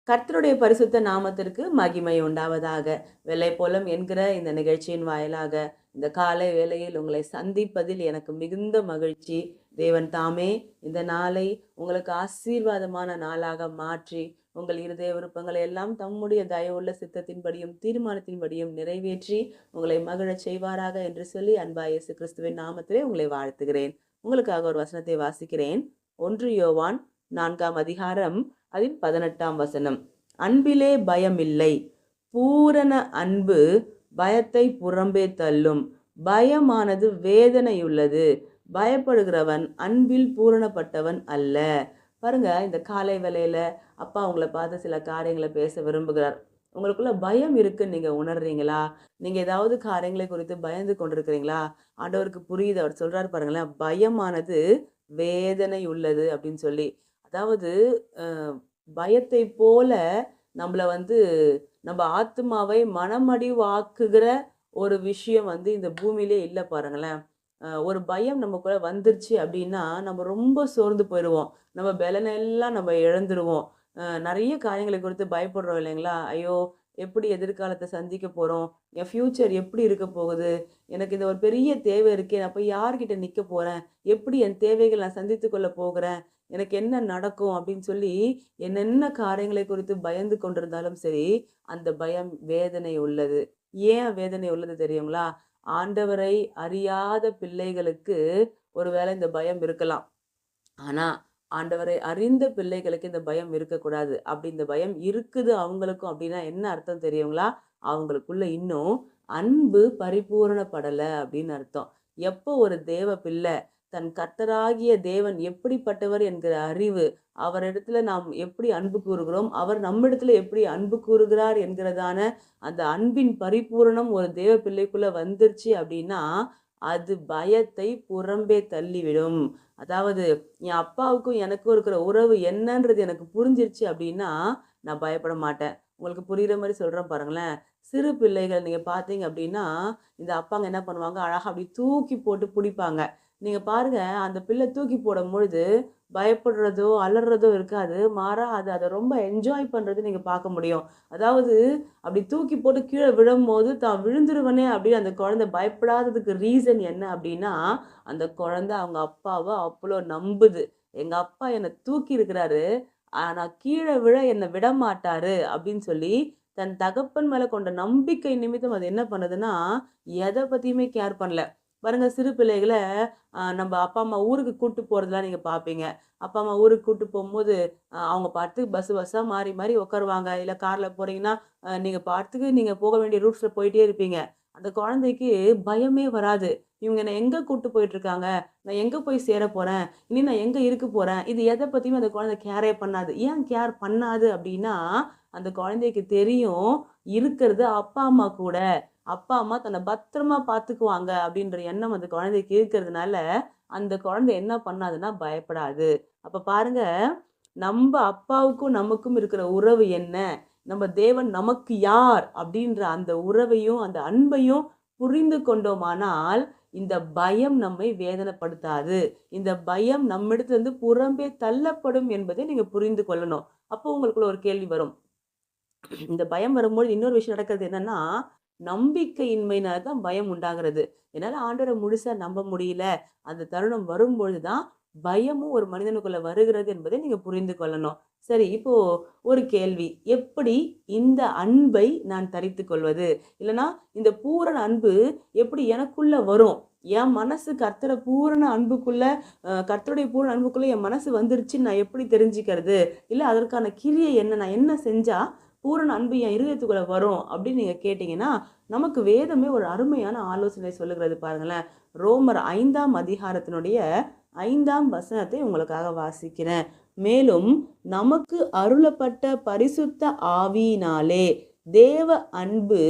கர்த்தருடைய பரிசுத்த நாமத்திற்கு மகிமை உண்டாவதாக. வெள்ளைப்போலம் என்கிற இந்த நிகழ்ச்சியின் வாயிலாக இந்த காலை வேளையில் உங்களை சந்திப்பதில் எனக்கு மிகுந்த மகிழ்ச்சி. தேவன் தாமே இந்த நாளை உங்களுக்கு ஆசீர்வாதமான நாளாக மாற்றி உங்கள் இருதய விருப்பங்களை எல்லாம் தம்முடைய தயவுள்ள சித்தத்தின்படியும் தீர்மானத்தின்படியும் நிறைவேற்றி உங்களை மகிழச் செய்வாராக என்று சொல்லி அன்பாய் இயேசு கிறிஸ்துவின் நாமத்திலே உங்களை வாழ்த்துகிறேன். உங்களுக்காக ஒரு வசனத்தை வாசிக்கிறேன். 1 யோவான் 4ஆம் அதிகாரம் அதில் 18ஆம் வசனம். அன்பிலே பயமில்லை, பூரண அன்பு பயத்தை புறம்பே தள்ளும், பயமானது வேதனையுள்ளது, பயப்படுகிறவன் அன்பில் பூரணப்பட்டவன் அல்ல. பாருங்க, இந்த காலை வேளையில அப்பா உங்களை பார்த்து சில காரியங்களை பேச விரும்புகிறார். உங்களுக்குள்ள பயம் இருக்குன்னு நீங்க உணர்றீங்களா? நீங்க ஏதாவது காரியங்களை குறித்து பயந்து கொண்டிருக்கிறீங்களா? ஆண்டவருக்கு புரியுது. அவர் சொல்றாரு பாருங்களேன், பயமானது வேதனை உள்ளது அப்படின்னு சொல்லி. அதாவது பயத்தை போல நம்மளை நம்ம ஆத்மாவை மனமடிவாக்குகிற ஒரு விஷயம் இந்த பூமியிலே இல்லை பாருங்களேன். ஒரு பயம் நமக்குள்ள வந்துருச்சு அப்படின்னா நம்ம ரொம்ப சோர்ந்து போயிடுவோம். நம்ம பலனெல்லாம் நம்ம இழந்துருவோம். நிறைய காரியங்களை குறித்து பயப்படுறோம் இல்லைங்களா? ஐயோ, எப்படி எதிர்காலத்தை சந்திக்க போகிறோம், என் ஃப்யூச்சர் எப்படி இருக்க போகுது, எனக்கு இந்த ஒரு பெரிய தேவை இருக்கே, நான் போய் யார்கிட்ட நிற்க போகிறேன், எப்படி என் தேவைகள் நான் சந்தித்து கொள்ள போகிறேன், எனக்கு என்ன நடக்கும் அப்படின்னு சொல்லி என்னென்ன காரியங்களை குறித்து பயந்து கொண்டிருந்தாலும் சரி, அந்த பயம் வேதனை உள்ளது. ஏன் வேதனை உள்ளது தெரியுங்களா? ஆண்டவரை அறியாத பிள்ளைகளுக்கு ஒருவேளை இந்த பயம் இருக்கலாம். ஆனால் ஆண்டவரை அறிந்த பிள்ளைகளுக்கு இந்த பயம் இருக்கக்கூடாது. அப்படி இந்த பயம் இருக்குது அவங்களுக்கும் அப்படின்னா என்ன அர்த்தம் தெரியுங்களா? அவங்களுக்குள்ள இன்னும் அன்பு பரிபூரணப்படலை அப்படின்னு அர்த்தம். எப்போ ஒரு தேவ பிள்ளை தன் கர்த்தராகிய தேவன் எப்படிப்பட்டவர் என்கிற அறிவு, அவரிடத்துல நாம் எப்படி அன்பு கூறுகிறோம், அவர் நம்மிடத்துல எப்படி அன்பு கூறுகிறார் என்கிறதான அந்த அன்பின் பரிபூரணம் ஒரு தேவ பிள்ளைக்குள்ள வந்துருச்சு அப்படின்னா அது பயத்தை புறம்பே தள்ளிவிடும். அதாவது என் அப்பாவுக்கும் எனக்கும் இருக்கிற உறவு என்னன்றது எனக்கு புரிஞ்சிருச்சு அப்படின்னா நான் பயப்பட மாட்டேன். உங்களுக்கு புரிகிற மாதிரி சொல்கிறேன் பாருங்களேன். சிறு பிள்ளைகள் நீங்கள் பார்த்தீங்க அப்படின்னா இந்த அப்பாங்க என்ன பண்ணுவாங்க, அழகாக அப்படி தூக்கி போட்டு பிடிப்பாங்க. நீங்கள் பாருங்கள், அந்த பிள்ளை தூக்கி போடும் பொழுது பயப்படுறதோ அலறதோ இருக்காது. மாறா அதை ரொம்ப என்ஜாய் பண்ணுறது நீங்கள் பார்க்க முடியும். அதாவது அப்படி தூக்கி போட்டு கீழே விழும்போது தான் விழுந்துருவனே அப்படின்னு அந்த குழந்தை பயப்படாததுக்கு ரீசன் என்ன அப்படின்னா, அந்த குழந்தை அவங்க அப்பாவை அவ்வளோ நம்புது. எங்கள் அப்பா என்னை தூக்கி இருக்கிறாரு, ஆனால் கீழே விழ என்னை விட மாட்டாரு அப்படின்னு சொல்லி தன் தகப்பன் மேலே கொண்ட நம்பிக்கை நிமித்தம் அது என்ன பண்ணுதுன்னா எதை பற்றியுமே கேர் பண்ணல. பாருங்க, சிறு பிள்ளைகளை நம்ம அப்பா அம்மா ஊருக்கு கூப்பிட்டு போகிறதுலாம் நீங்கள் பார்ப்பீங்க. அப்பா அம்மா ஊருக்கு கூப்பிட்டு போகும்போது அவங்க பாட்டுக்கு பஸ்ஸாக மாறி மாறி உட்காருவாங்க. இல்லை காரில் போகிறீங்கன்னா நீங்கள் பாட்டுக்கு நீங்கள் போக வேண்டிய ரூட்ஸில் போயிட்டே இருப்பீங்க. அந்த குழந்தைக்கு பயமே வராது. இவங்க என்னை எங்கே கூப்பிட்டு போயிட்டுருக்காங்க, நான் எங்கே போய் சேர போகிறேன், இனி நான் எங்கே இருக்க போகிறேன், இது எதை பற்றியுமே அந்த குழந்தை கேரே பண்ணாது. ஏன் கேர் பண்ணாது அப்படின்னா அந்த குழந்தைக்கு தெரியும் இருக்கிறது அப்பா அம்மா கூட, அப்பா அம்மா தன்னை பத்திரமா பார்த்துக்குவாங்க அப்படின்ற எண்ணம் அந்த குழந்தைக்கு இருக்கிறதுனால அந்த குழந்தை என்ன பண்ணாதுன்னா பயப்படாது. அப்போ பாருங்க, நம்ம அப்பாவுக்கும் நமக்கும் இருக்கிற உறவு என்ன, நம்ம தேவன் நமக்கு யார் அப்படின்ற அந்த உறவையும் அந்த அன்பையும் புரிந்து கொண்டோமானால் இந்த பயம் நம்மை வேதனைப்படுத்தாது. இந்த பயம் நம்மிடத்திலிருந்து புறம்பே தள்ளப்படும் என்பதை நீங்க புரிந்து கொள்ளணும். அப்போ உங்களுக்குள்ள ஒரு கேள்வி வரும். இந்த பயம் வரும்போது இன்னொரு விஷயம் நடக்கிறது என்னன்னா, நம்பிக்கையின்மையினால தான் பயம் உண்டாகிறது. என்னால் ஆண்டவரை முழுசா நம்ப முடியல. அந்த தருணம் வரும்பொழுது தான் பயமும் ஒரு மனிதனுக்குள்ள வருகிறது என்பதை நீங்க புரிந்து கொள்ளணும். சரி, இப்போ ஒரு கேள்வி. எப்படி இந்த அன்பை நான் தரித்து கொள்வது? இல்லைன்னா இந்த பூரண அன்பு எப்படி எனக்குள்ள வரும்? என் மனசு கர்த்தரை பூரண அன்புக்குள்ள கர்த்தருடைய பூரண அன்புக்குள்ள என் மனசு வந்துருச்சுன்னு நான் எப்படி தெரிஞ்சுக்கிறது? இல்லை அதற்கான கிரியை என்ன? நான் என்ன செஞ்சா பூரண அன்பு என் இருதயத்துக்குள்ள வரும் அப்படின்னு நீங்க கேட்டீங்கன்னா, நமக்கு வேதமே ஒரு அருமையான ஆலோசனை சொல்லுகிறது பாருங்களேன். ரோமர் 5ஆம் அதிகாரத்தினுடைய 5ஆம் வசனத்தை உங்களுக்காக வாசிக்கிறேன். மேலும் நமக்கு அருளப்பட்ட பரிசுத்த ஆவியினாலே தேவ அன்பு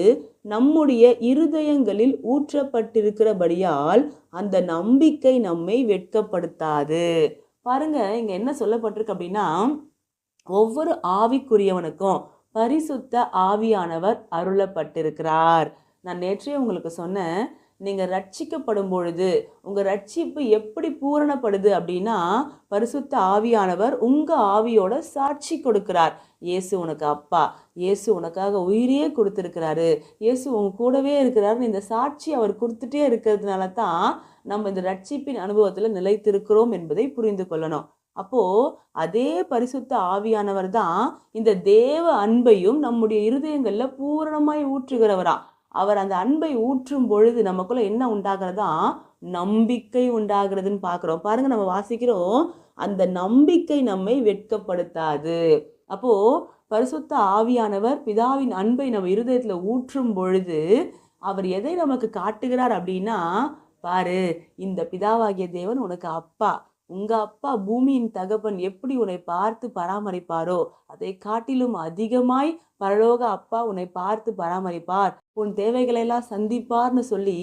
நம்முடைய இருதயங்களில் ஊற்றப்பட்டிருக்கிறபடியால் அந்த நம்பிக்கை நம்மை வெட்கப்படுத்தாது. பாருங்க, இங்க என்ன சொல்லப்பட்டிருக்கு அப்படின்னா, ஒவ்வொரு ஆவிக்குரியவனுக்கும் பரிசுத்த ஆவியானவர் அருளப்பட்டிருக்கிறார். நான் நேற்றே உங்களுக்கு சொன்னேன், நீங்க ரட்சிக்கப்படும் பொழுது உங்க ரட்சிப்பு எப்படி பூரணப்படுது அப்படின்னா, பரிசுத்த ஆவியானவர் உங்க ஆவியோட சாட்சி கொடுக்கிறார். இயேசு உனக்கு அப்பா, இயேசு உனக்காக உயிரையே கொடுத்திருக்கிறாரு, இயேசு உங்க கூடவே இருக்கிறாருன்னு இந்த சாட்சி அவர் கொடுத்துட்டே இருக்கிறதுனால தான் நம்ம இந்த ரட்சிப்பின் அனுபவத்துல நிலைத்திருக்கிறோம் என்பதை புரிந்து கொள்ளணும். அப்போ அதே பரிசுத்த ஆவியானவர் தான் இந்த தேவ அன்பையும் நம்முடைய இருதயங்கள்ல பூரணமாய் ஊற்றுகிறவரா. அவர் அந்த அன்பை ஊற்றும் பொழுது நமக்குள்ள என்ன உண்டாகிறதா? நம்பிக்கை உண்டாகிறதுன்னு பார்க்குறோம். பாருங்க, நம்ம வாசிக்கிறோம், அந்த நம்பிக்கை நம்மை வெட்கப்படுத்தாது. அப்போ பரிசுத்த ஆவியானவர் பிதாவின் அன்பை நம்ம இருதயத்துல ஊற்றும் பொழுது அவர் எதை நமக்கு காட்டுகிறார் அப்படின்னா, பாரு, இந்த பிதாவாகிய தேவன் உனக்கு அப்பா. உங்க அப்பா பூமியின் தகப்பன் எப்படி உன்னை பார்த்து பராமரிப்பாரோ அதை காட்டிலும் அதிகமாய் பரலோக அப்பா உன்னை பார்த்து பராமரிப்பார், உன் தேவைகளை எல்லாம் சந்திப்பார்னு சொல்லி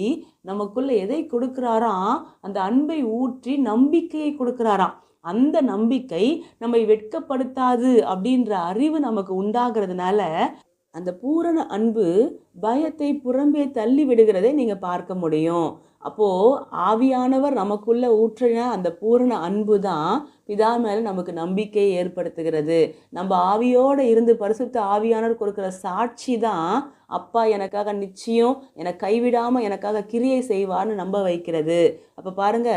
நமக்குள்ள எதை கொடுக்கிறாராம்? அந்த அன்பை ஊற்றி நம்பிக்கையை கொடுக்கிறாராம். அந்த நம்பிக்கை நம்மை வெட்கப்படுத்தாது அப்படின்ற அறிவு நமக்கு உண்டாகிறதுனால அந்த பூரண அன்பு பயத்தை புறம்பே தள்ளி விடுகிறதை நீங்க பார்க்க முடியும். அப்போ ஆவியானவர் நமக்குள்ள ஊற்றின அந்த பூரண அன்பு தான் பிதா மேல நமக்கு நம்பிக்கையை ஏற்படுத்துகிறது. நம்ம ஆவியோட இருந்து பரிசுத்த ஆவியானவர் கொடுக்கிற சாட்சி தான் அப்பா எனக்காக நிச்சயம் என்னை கைவிடாம எனக்காக கிரியை செய்வார்னு நம்ப வைக்கிறது. அப்ப பாருங்க,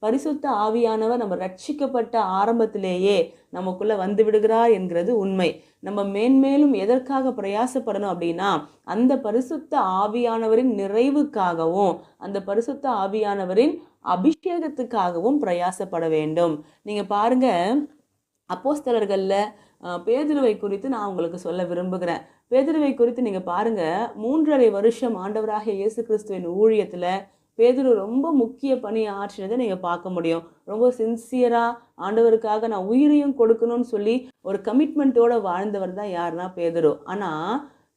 பரிசுத்த ஆவியானவர் நம்ம ரட்சிக்கப்பட்ட ஆரம்பத்திலேயே நமக்குள்ள வந்து விடுகிறார் என்கிறது உண்மை. நம்ம மேன்மேலும் எதற்காக பிரயாசப்படணும் அப்படின்னா, அந்த பரிசுத்த ஆவியானவரின் நிறைவுக்காகவும் அந்த பரிசுத்த ஆவியானவரின் அபிஷேகத்துக்காகவும் பிரயாசப்பட வேண்டும். நீங்க பாருங்க, அப்போஸ்தலர்கள்ல பேதுருவை குறித்து நான் உங்களுக்கு சொல்ல விரும்புகிறேன். பேதுருவை குறித்து நீங்க பாருங்க, 3.5 வருஷம் ஆண்டவராகிய இயேசு கிறிஸ்துவின் ஊழியத்துல பேதுரு ரொம்ப முக்கிய பணி ஆற்றினதை நீங்க பார்க்க முடியும். ரொம்ப சின்சியரா ஆண்டவருக்காக நான் உயிரையும் கொடுக்கணும்னு சொல்லி ஒரு கமிட்மெண்ட்டோட வாழ்ந்தவர் தான் யாருன்னா பேதுரு. ஆனா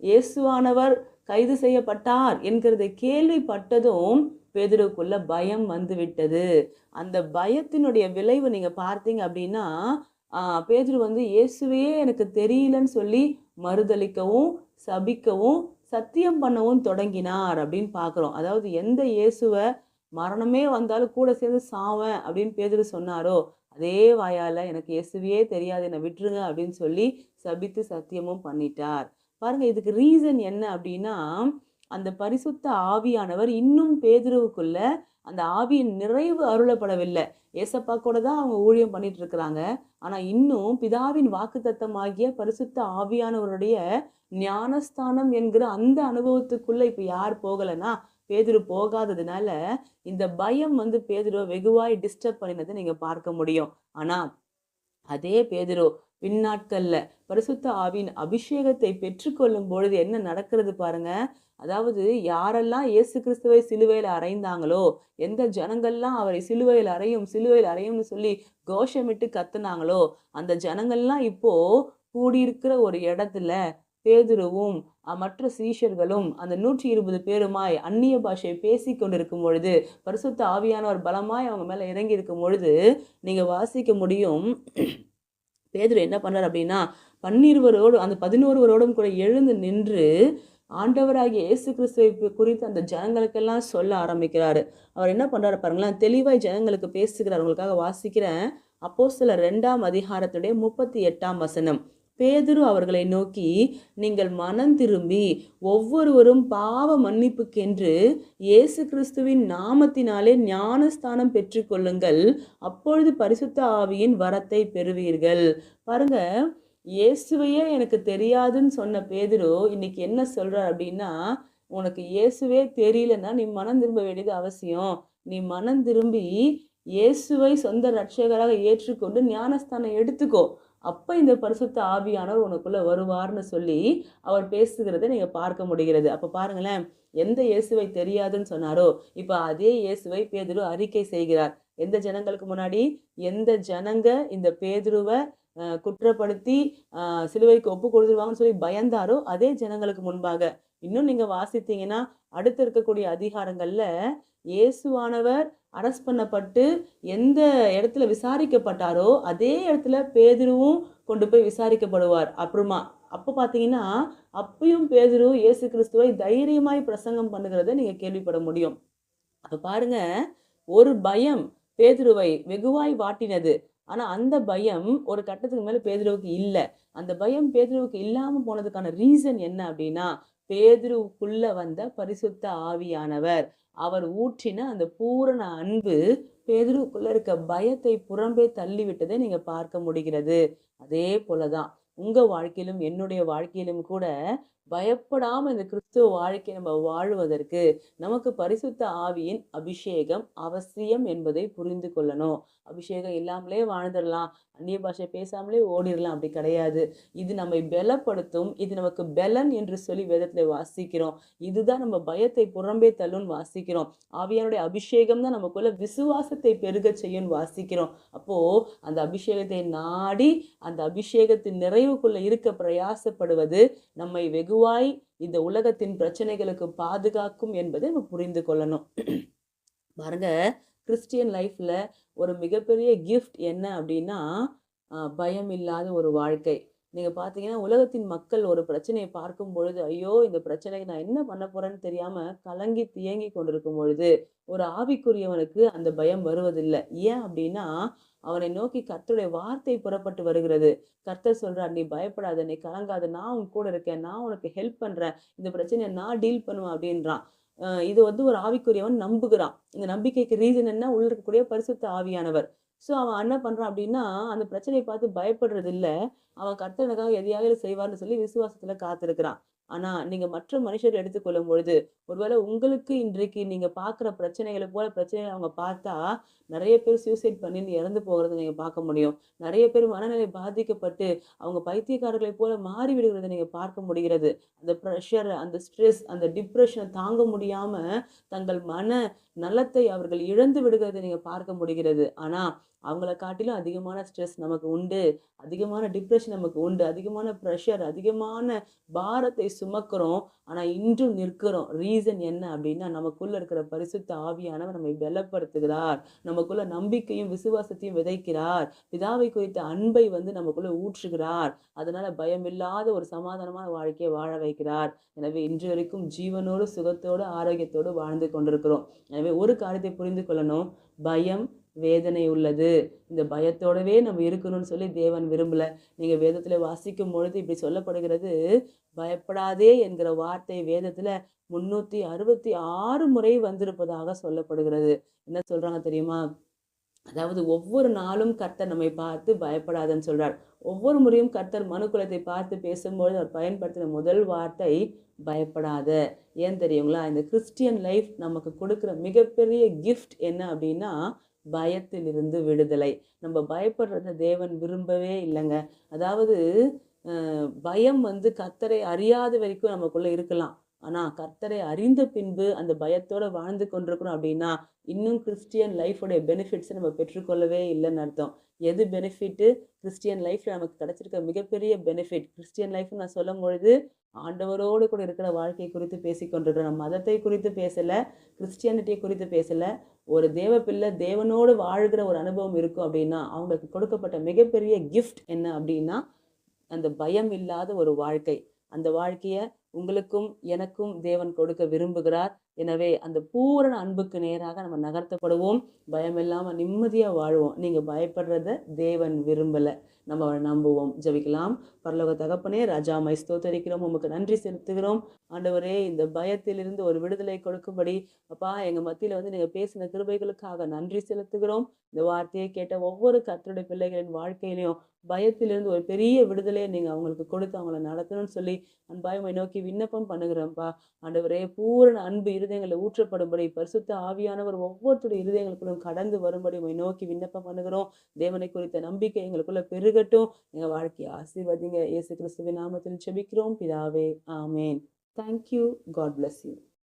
இயேசுவானவர் கைது செய்யப்பட்டார் என்கிறதை கேள்விப்பட்டதும் பேதுருக்குள்ள பயம் வந்து விட்டது. அந்த பயத்தினுடைய விளைவு நீங்க பார்த்தீங்க அப்படின்னா, பேதுரு இயேசுவையே எனக்கு தெரியலன்னு சொல்லி மறுதலிக்கவும் சபிக்கவும் சத்தியம் பண்ணவும் தொடங்கினார் அப்படின்னு பார்க்குறோம். அதாவது எந்த இயேசுவை மரணமே வந்தாலும் கூட சேர்ந்து சாவேன் அப்படின்னு பேதுரு சொன்னாரோ, அதே வாயால் எனக்கு இயேசுவையே தெரியாது, என்னை விட்டுருங்க அப்படின்னு சொல்லி சபித்து சத்தியமும் பண்ணிட்டார். பாருங்க, இதுக்கு ரீசன் என்ன அப்படின்னா, அந்த பரிசுத்த ஆவியானவர் இன்னும் பேதுருவுக்குள்ள அந்த ஆவியின் நிறைவு அருளப்படவில்லை. ஏசப்பா கூட தான் அவங்க ஊழியம் பண்ணிட்டு இருக்கிறாங்க. ஆனா இன்னும் பிதாவின் வாக்குத்தத்தமாகிய பரிசுத்த ஆவியானவருடைய ஞானஸ்தானம் என்கிற அந்த அனுபவத்துக்குள்ள இப்ப யார் போகலைன்னா பேதுரு போகாததுனால இந்த பயம் பேதுருவை வெகுவாய் டிஸ்டர்ப் பண்ணினதை நீங்க பார்க்க முடியும். ஆனா அதே பேதுரு பின்னாட்கள்ல பரிசுத்த ஆவியின் அபிஷேகத்தை பெற்றுக்கொள்ளும் பொழுது என்ன நடக்கிறது பாருங்க. அதாவது யாரெல்லாம் இயேசு கிறிஸ்துவை சிலுவையில் அறைந்தாங்களோ, எந்த ஜனங்கள்லாம் அவரை சிலுவையில் அறையும்னு சொல்லி கோஷமிட்டு கத்துனாங்களோ, அந்த ஜனங்கள்லாம் இப்போ கூடியிருக்கிற ஒரு இடத்துல பேதுருவும் மற்ற சீஷர்களும் அந்த 120 பேருமாய் அந்நிய பாஷை பேசி கொண்டிருக்கும் பொழுது, பரிசுத்த ஆவியானவர் பலமாய் அவங்க மேல இறங்கி இருக்கும் பொழுது நீங்க வாசிக்க முடியும். பேதுரு என்ன பண்றார் அப்படின்னா, 12 அந்த 11 கூட எழுந்து நின்று ஆண்டவராகிய இயேசு கிறிஸ்துவை குறித்து அந்த ஜனங்களுக்கெல்லாம் சொல்ல ஆரம்பிக்கிறாரு. அவர் என்ன பண்றாரு பாருங்களேன், தெளிவாய் ஜனங்களுக்கு பேசுகிறார். உங்களுக்காக வாசிக்கிறேன். அப்போஸ்தலர் 2ஆம் அதிகாரத்துடைய 38ஆம் வசனம். பேதுரு அவர்களை நோக்கி, நீங்கள் மனம் திரும்பி ஒவ்வொருவரும் பாவ மன்னிப்புக்கென்று இயேசு கிறிஸ்துவின் நாமத்தினாலே ஞானஸ்தானம் பெற்றுக்கொள்ளுங்கள், அப்பொழுது பரிசுத்த ஆவியின் வரத்தை பெறுவீர்கள். பாருங்க, இயேசுவையே எனக்கு தெரியாதுன்னு சொன்ன பேதுரு இன்னைக்கு என்ன சொல்றார் அப்படின்னா, உனக்கு இயேசுவே தெரியலன்னா நீ மனம் திரும்ப வேண்டியது அவசியம். நீ மனம் திரும்பி இயேசுவை சொந்த ரட்சகராக ஏற்றுக்கொண்டு ஞானஸ்தானம் எடுத்துக்கோ, அப்ப இந்த பரிசுத்த ஆவியானவர் உனக்குள்ள வருவார்னு சொல்லி அவர் பேசுகிறத நீங்க பார்க்க முடிகிறது. அப்ப பாருங்களேன், எந்த இயேசுவை தெரியாதுன்னு சொன்னாரோ இப்ப அதே இயேசுவை பேதுரு அறிக்கை செய்கிறார். எந்த ஜனங்களுக்கு முன்னாடி? எந்த ஜனங்க இந்த பேதுருவை குற்றப்படுத்தி சிலுவைக்கு ஒப்பு கொடுத்துருவாங்கன்னு சொல்லி பயந்தாரோ அதே ஜனங்களுக்கு முன்பாக. இன்னும் நீங்க வாசித்தீங்கன்னா அடுத்து இருக்கக்கூடிய அதிகாரங்கள்ல இயேசுவானவர் அரெஸ்ட் பண்ணப்பட்டு எந்த இடத்துல விசாரிக்கப்பட்டாரோ அதே இடத்துல பேதுருவும் கொண்டு போய் விசாரிக்கப்படுவார். அப்புறமா அப்போ பார்த்தீங்கன்னா அப்பயும் பேதுரு இயேசு கிறிஸ்துவை தைரியமாய் பிரசங்கம் பண்ணுகிறத நீங்க கேள்விப்பட முடியும். அப்ப பாருங்க, ஒரு பயம் பேதுருவை வெகுவாய் வாட்டினது. ஆனா அந்த பயம் ஒரு கட்டத்துக்கு மேல பேதுருவுக்கு இல்ல. அந்த பயம் பேதுருவுக்கு இல்லாம போனதுக்கான ரீசன் என்ன அப்டின்னா, பேதுருவுக்குள்ள வந்த பரிசுத்த ஆவியானவர். அவர் ஊற்றின அந்த பூரண அன்பு பேதுருவுக்குள்ள இருக்க பயத்தை புறம்பே தள்ளிவிட்டதை நீங்க பார்க்க முடிகிறது. அதே போல தான் உங்க வாழ்க்கையிலும், என்னுடைய வாழ்க்கையிலும் கூட பயப்படாம இந்த கிறிஸ்துவ வாழ்க்கைய நம்ம வாழுவதற்கு நமக்கு பரிசுத்த ஆவியின் அபிஷேகம் அவசியம் என்பதை புரிந்து கொள்ளணும். அபிஷேகம் இல்லாமலே வாழ்ந்துடலாம். அந்நிய பாஷை பேசாமலே ஓடிரலாம். அப்படி கிடையாது. இது நம்மை பலப்படுத்தும். இது நமக்கு பெலன் என்று சொல்லி வேதத்திலே வாசிக்கிறோம். இதுதான் நம்ம பயத்தை புறம்பே தள்ளும்னு வாசிக்கிறோம். ஆவியானுடைய அபிஷேகம் தான் நமக்குள்ள விசுவாசத்தை பெருகச் செய்யும்னு வாசிக்கிறோம். அப்போ அந்த அபிஷேகத்தை நாடி அந்த அபிஷேகத்தின் நிறைவுக்குள்ள இருக்க பிரயாசப்படுவது நம்மை வெகுவாய் இந்த உலகத்தின் பிரச்சனைகளுக்கு பாதுகாக்கும் என்பதை நம்ம புரிந்து கொள்ளணும். பாருங்க, கிறிஸ்டியன் லைஃப்ல ஒரு மிகப்பெரிய கிஃப்ட் என்ன அப்படின்னா, பயம் இல்லாத ஒரு வாழ்க்கை. நீங்க பார்த்தீங்கன்னா, உலகத்தின் மக்கள் ஒரு பிரச்சனையை பார்க்கும் பொழுது, ஐயோ! இந்த பிரச்சனைக்கு நான் என்ன பண்ண போறேன்னு தெரியாம கலங்கி தியங்கி கொண்டிருக்கும் பொழுது, ஒரு ஆவிக்குரியவனுக்கு அந்த பயம் வருவதில்லை. ஏன் அப்படின்னா, அவனை நோக்கி கர்த்தருடைய வார்த்தை புறப்பட்டு வருகிறது. கர்த்தர் சொல்றார், "நீ பயப்படாத, நீ கலங்காத, நான் உன் கூட இருக்கேன். நான் உனக்கு ஹெல்ப் பண்றேன். இந்த பிரச்சனைய நான் டீல் பண்ணுவேன்" அப்படின்றான். இது வந்து ஒரு ஆவிக்குரியவன் நம்புகிறான். இந்த நம்பிக்கைக்கு ரீசன் என்ன? உள்ள இருக்கக்கூடிய பரிசுத்த ஆவியானவர். ஸோ அவன் என்ன பண்றான் அப்படின்னா, அந்த பிரச்சனைய பார்த்து பயப்படுறது இல்ல. அவன் கர்த்தர் எனக்காக எதையாவது செய்வார்ன்னு சொல்லி விசுவாசத்துல காத்திருக்கிறான். ஆனா, நீங்க மற்ற மனுஷர் எடுத்துக்கொள்ளும் பொழுது, ஒருவேளை உங்களுக்கு இன்றைக்கு நீங்க பார்க்குற பிரச்சனைகள போல பிரச்சனைகள அவங்க பார்த்தா, நெறைய பேர் சூசைட் பண்ணி இறந்து போகிறத நீங்க பார்க்க முடியும். நெறைய பேர் மனநிலை பாதிக்கப்பட்டு, அவங்க பைத்தியக்காரர்களைப் போல மாறி விடுகிறத நீங்க பார்க்க முடிகிறது. அந்த பிரஷர், அந்த ஸ்ட்ரெஸ், அந்த டிப்ரஷன தாங்க முடியாம, தங்கள் மன நலத்தை அவர்கள் இழந்து விடுகிறதை நீங்க பார்க்க முடிகிறது. ஆனா, அவங்கள காட்டிலும் அதிகமான ஸ்ட்ரெஸ் நமக்கு உண்டு. அதிகமான டிப்ரஷன் நமக்கு உண்டு. அதிகமான பிரஷர், அதிகமான பாரத்தை சுமக்கிறோம். ஆனா, இன்றும் நிற்கிறோம். ரீசன் என்ன அப்டின்னா, நமக்குள்ள இருக்கிற பரிசுத்த ஆவியானவர் நம்மை பலப்படுத்துகிறார். நமக்குள்ள நம்பிக்கையும், விசுவாசத்தையும் விதைக்கிறார். பிதாவை குறித்த அன்பை வந்து நமக்குள்ள ஊற்றுகிறார். அதனால பயமில்லாத ஒரு சமாதானமான வாழ்க்கைய வாழ வைக்கிறார். எனவே இன்று வரைக்கும் ஜீவனோடு, சுகத்தோடு, ஆரோக்கியத்தோடு வாழ்ந்து கொண்டிருக்கிறோம். எனவே ஒரு காரியத்தை புரிந்து கொள்ளணும். பயம் வேதனை உள்ளது. இந்த பயத்தோடவே நம்ம இருக்கணும்னு சொல்லி தேவன் விரும்பல. நீங்க வேதத்துல வாசிக்கும் பொழுது இப்படி சொல்லப்படுகிறது, பயப்படாதே என்கிற வார்த்தை வேதத்துல 366 முறை வந்திருப்பதாக சொல்லப்படுகிறது. என்ன சொல்றாங்க தெரியுமா? அதாவது ஒவ்வொரு நாளும் கர்த்தர் நம்மை பார்த்து பயப்படாதன்னு சொல்றார். ஒவ்வொரு முறையும் கர்த்தர் மனுக்குலத்தை பார்த்து பேசும்பொழுது அவர் பயன்படுத்தின முதல் வார்த்தை பயப்படாத. ஏன் தெரியுங்களா? இந்த கிறிஸ்டியன் லைஃப் நமக்கு கொடுக்குற மிகப்பெரிய கிஃப்ட் என்ன அப்படின்னா, பயத்திலிருந்து விடுதலை. நம்ம பயப்படுறத தேவன் விரும்பவே இல்லைங்க. அதாவது பயம் வந்து கர்த்தரை அறியாத வரைக்கும் நமக்குள்ள இருக்கலாம். ஆனா கர்த்தரை அறிந்த பின்பு அந்த பயத்தோட வாழ்ந்து கொண்டிருக்கிறோம் அப்படின்னா, இன்னும் கிறிஸ்டியன் லைஃபோடைய பெனிஃபிட்ஸை நம்ம பெற்றுக்கொள்ளவே இல்லைன்னு அர்த்தம். எது பெனிஃபிட்டு? கிறிஸ்டியன் லைஃப்ல நமக்கு கிடைச்சிருக்க மிகப்பெரிய பெனிஃபிட். கிறிஸ்டியன் லைஃப்னு நான் சொல்லும்பொழுது, ஆண்டவரோடு கூட இருக்கிற வாழ்க்கை குறித்து பேசிக் கொண்டிருக்கிறோம். மதத்தை குறித்து பேசல, கிறிஸ்டியானிட்டியை குறித்து பேசல. ஒரு தேவ பிள்ளை தேவனோடு வாழ்கிற ஒரு அனுபவம் இருக்கும் அப்படின்னா, அவங்களுக்கு கொடுக்கப்பட்ட மிகப்பெரிய கிஃப்ட் என்ன அப்படின்னா, அந்த பயம் இல்லாத ஒரு வாழ்க்கை. அந்த வாழ்க்கைய உங்களுக்கும் எனக்கும் தேவன் கொடுக்க விரும்புகிறார். எனவே அந்த பூரண அன்புக்கு நேராக நம்ம நகர்த்தப்படுவோம். பயமில்லாம நிம்மதியா வாழ்வோம். நீங்க பயப்படுறத தேவன் விரும்பல. நம்ம அவரை நம்புவோம். ஜெபிக்கலாம். பரலோக தகப்பனே, ராஜா உம்மை ஸ்தோத்தரிக்கிறோம். உமக்கு நன்றி செலுத்துகிறோம். ஆண்டவரே, இந்த பயத்திலிருந்து ஒரு விடுதலை கொடுக்கும்படி அப்பா எங்க மத்தியில வந்து நீங்க பேசின கிருபைகளுக்காக நன்றி செலுத்துகிறோம். இந்த வார்த்தையை கேட்ட ஒவ்வொரு கர்த்தருடைய பிள்ளைகளின் வாழ்க்கையிலையும் பயத்திலிருந்து ஒரு பெரிய விடுதலையை நீங்க அவங்களுக்கு கொடுத்து அவங்கள நடத்தணும்னு சொல்லி அன்பாய் உம்மை நோக்கி விண்ணப்பம் பண்ணுகிறோம்ப்பா. ஆண்டவரே, பூரண அன்பு இருதயங்களில் ஊற்றப்படும்படி பரிசுத்த ஆவியானவர் ஒவ்வொருத்தருடைய இருதயங்களுக்குள்ளும் கடந்து வரும்படி உம்மை நோக்கி விண்ணப்பம் பண்ணுகிறோம். தேவனை குறித்த நம்பிக்கை எங்களுக்குள்ள பெருகட்டும். எங்க வாழ்க்கையை ஆசீர்வதிங்க. இயேசு கிறிஸ்துவின் நாமத்தில் ஜெபிக்கிறோம் பிதாவே. Amen. Thank you. God bless you.